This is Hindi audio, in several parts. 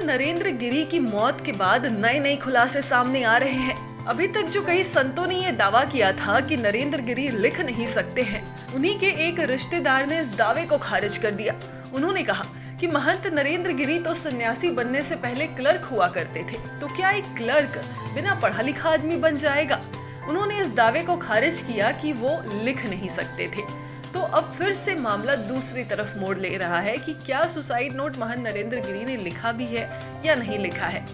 नरेंद्र गिरी की मौत के बाद नए नए खुलासे सामने आ रहे हैं। अभी तक जो कई संतों ने ये दावा किया था कि नरेंद्र गिरी लिख नहीं सकते हैं, उन्हीं के एक रिश्तेदार ने इस दावे को खारिज कर दिया। उन्होंने कहा कि महंत नरेंद्र गिरी तो सन्यासी बनने से पहले क्लर्क हुआ करते थे, तो क्या एक क्लर्क बिना पढ़ा लिखा आदमी बन जाएगा? उन्होंने इस दावे को खारिज किया कि वो लिख नहीं सकते थे। तो अब फिर से मामला दूसरी तरफ मोड़ ले रहा है कि क्या सुसाइड नोट महंत नरेंद्र गिरी ने लिखा भी है या नहीं लिखा है।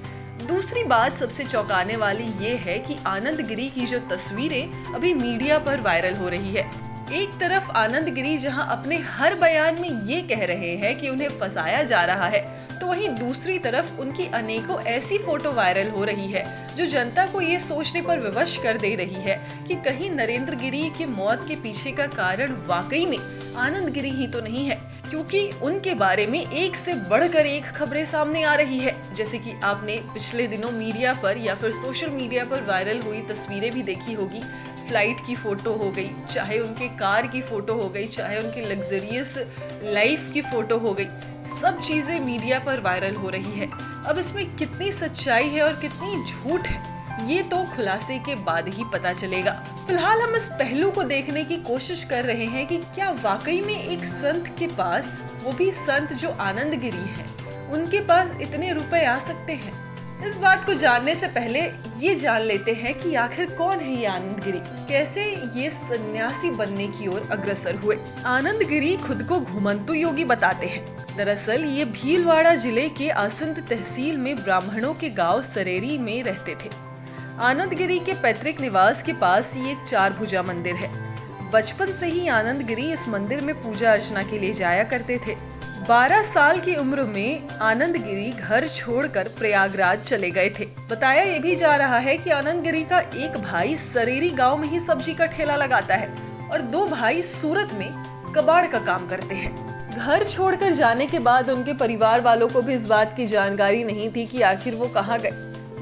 दूसरी बात सबसे चौंकाने वाली ये है कि आनंद गिरी की जो तस्वीरें अभी मीडिया पर वायरल हो रही है। एक तरफ आनंद गिरी जहां अपने हर बयान में ये कह रहे हैं कि उन्हें फंसाया जा रहा है, तो वहीं दूसरी तरफ उनकी अनेकों ऐसी फोटो वायरल हो रही है जो जनता को ये सोचने पर विवश कर दे रही है कि कहीं नरेंद्र गिरी की मौत के पीछे का कारण वाकई में आनंद गिरी ही तो नहीं है, क्योंकि उनके बारे में एक से बढ़कर एक खबरें सामने आ रही है। जैसे कि आपने पिछले दिनों मीडिया पर या फिर सोशल मीडिया पर वायरल हुई तस्वीरें भी देखी होगी। फ्लाइट की फोटो हो गई, चाहे उनके कार की फोटो हो गई, चाहे उनकी लग्जरियस लाइफ की फोटो हो गई, सब चीजें मीडिया पर वायरल हो रही है। अब इसमें कितनी सच्चाई है और कितनी झूठ है, ये तो खुलासे के बाद ही पता चलेगा। फिलहाल हम इस पहलू को देखने की कोशिश कर रहे हैं कि क्या वाकई में एक संत के पास, वो भी संत जो आनंद गिरी है, उनके पास इतने रुपए आ सकते हैं। इस बात को जानने से पहले ये जान लेते हैं कि आखिर कौन है ये आनंद गिरी, कैसे ये सन्यासी बनने की ओर अग्रसर हुए। आनंद गिरी खुद को घुमंतु योगी बताते हैं। दरअसल ये भीलवाड़ा जिले के आसंत तहसील में ब्राह्मणों के गांव सरेरी में रहते थे। आनंद गिरी के पैतृक निवास के पास ये एक 4 भुजा मंदिर है। बचपन से ही आनंद गिरी इस मंदिर में पूजा अर्चना के लिए जाया करते थे। 12 साल की उम्र में आनंद गिरी घर छोड़कर प्रयागराज चले गए थे। बताया ये भी जा रहा है कि आनंद गिरी का एक भाई सरेरी गांव में ही सब्जी का ठेला लगाता है और 2 भाई सूरत में कबाड़ का काम करते हैं। घर छोड़कर जाने के बाद उनके परिवार वालों को भी इस बात की जानकारी नहीं थी कि आखिर वो कहाँ गए।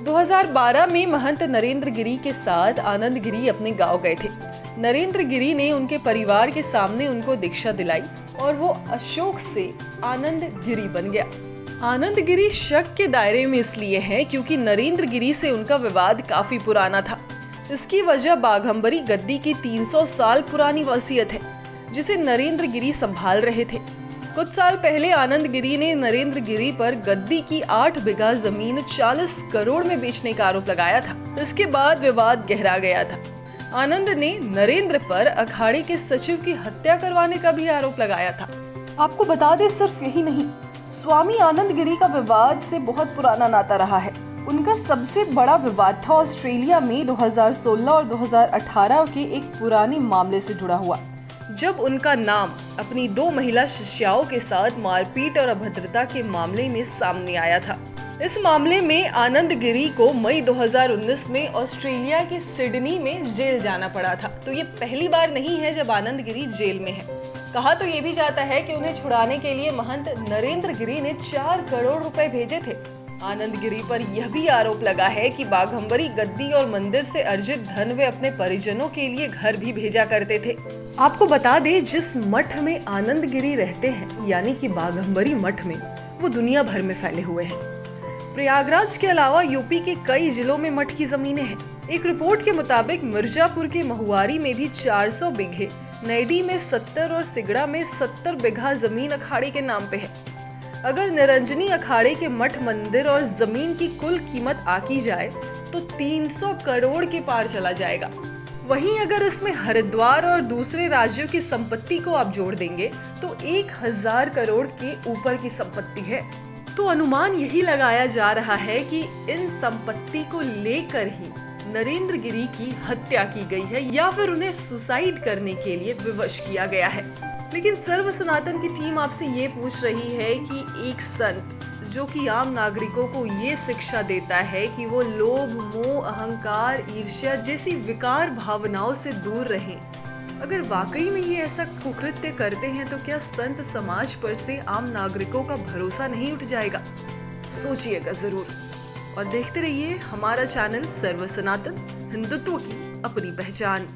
2012 में महंत नरेंद्र गिरी के साथ आनंद गिरी अपने गांव गए थे। नरेंद्र गिरी ने उनके परिवार के सामने उनको दीक्षा दिलाई और वो अशोक से आनंद गिरी बन गया। आनंद गिरी शक के दायरे में इसलिए है क्योंकि नरेंद्र गिरी से उनका विवाद काफी पुराना था। इसकी वजह बाघंबरी गद्दी की 300 साल पुरानी वसीयत है, जिसे नरेंद्र गिरी संभाल रहे थे। कुछ साल पहले आनंद गिरी ने नरेंद्र गिरी पर गद्दी की 8 बीघा जमीन 40 करोड़ में बेचने का आरोप लगाया था। इसके बाद विवाद गहरा गया था। आनंद ने नरेंद्र पर अखाड़े के सचिव की हत्या करवाने का भी आरोप लगाया था। आपको बता दें, सिर्फ यही नहीं, स्वामी आनंद गिरी का विवाद से बहुत पुराना नाता रहा है। उनका सबसे बड़ा विवाद था ऑस्ट्रेलिया में 2016 और 2018 के एक पुराने मामले से जुड़ा हुआ, जब उनका नाम अपनी 2 महिला शिष्याओं के साथ मारपीट और अभद्रता के मामले में सामने आया था। इस मामले में आनंद गिरी को मई 2019 में ऑस्ट्रेलिया के सिडनी में जेल जाना पड़ा था। तो ये पहली बार नहीं है जब आनंद गिरी जेल में है। कहा तो ये भी जाता है कि उन्हें छुड़ाने के लिए महंत नरेंद्र गिरी ने 4 करोड़ रुपए भेजे थे। आनंद गिरी पर यह भी आरोप लगा है कि बाघंबरी गद्दी और मंदिर से अर्जित धन वे अपने परिजनों के लिए घर भी भेजा करते थे। आपको बता दें, जिस मठ में आनंद गिरी रहते हैं, यानी कि बाघंबरी मठ में, वो दुनिया भर में फैले हुए हैं। प्रयागराज के अलावा यूपी के कई जिलों में मठ की जमीनें हैं। एक रिपोर्ट के मुताबिक मिर्जापुर के महुआरी में भी 400 बीघे, नैडी में 70 और सिगड़ा में 70 बीघा जमीन अखाड़े के नाम पे है। अगर निरंजनी अखाड़े के मठ, मंदिर और जमीन की कुल कीमत आकी जाए तो 300 करोड़ के पार चला जाएगा। वहीं अगर इसमें हरिद्वार और दूसरे राज्यों की संपत्ति को आप जोड़ देंगे तो 1000 करोड़ के ऊपर की संपत्ति है। तो अनुमान यही लगाया जा रहा है कि इन संपत्ति को लेकर ही नरेंद्र गिरी की हत्या की गई है या फिर उन्हें सुसाइड करने के लिए विवश किया गया है। लेकिन सर्व सनातन की टीम आपसे ये पूछ रही है कि एक संत जो कि आम नागरिकों को ये शिक्षा देता है कि वो लोभ, मोह, अहंकार, ईर्ष्या जैसी विकार भावनाओं से दूर रहें, अगर वाकई में ये ऐसा कुकृत्य करते हैं तो क्या संत समाज पर से आम नागरिकों का भरोसा नहीं उठ जाएगा? सोचिएगा जरूर और देखते रहिए हमारा चैनल सर्व सनातन, हिंदुत्व की अपनी पहचान।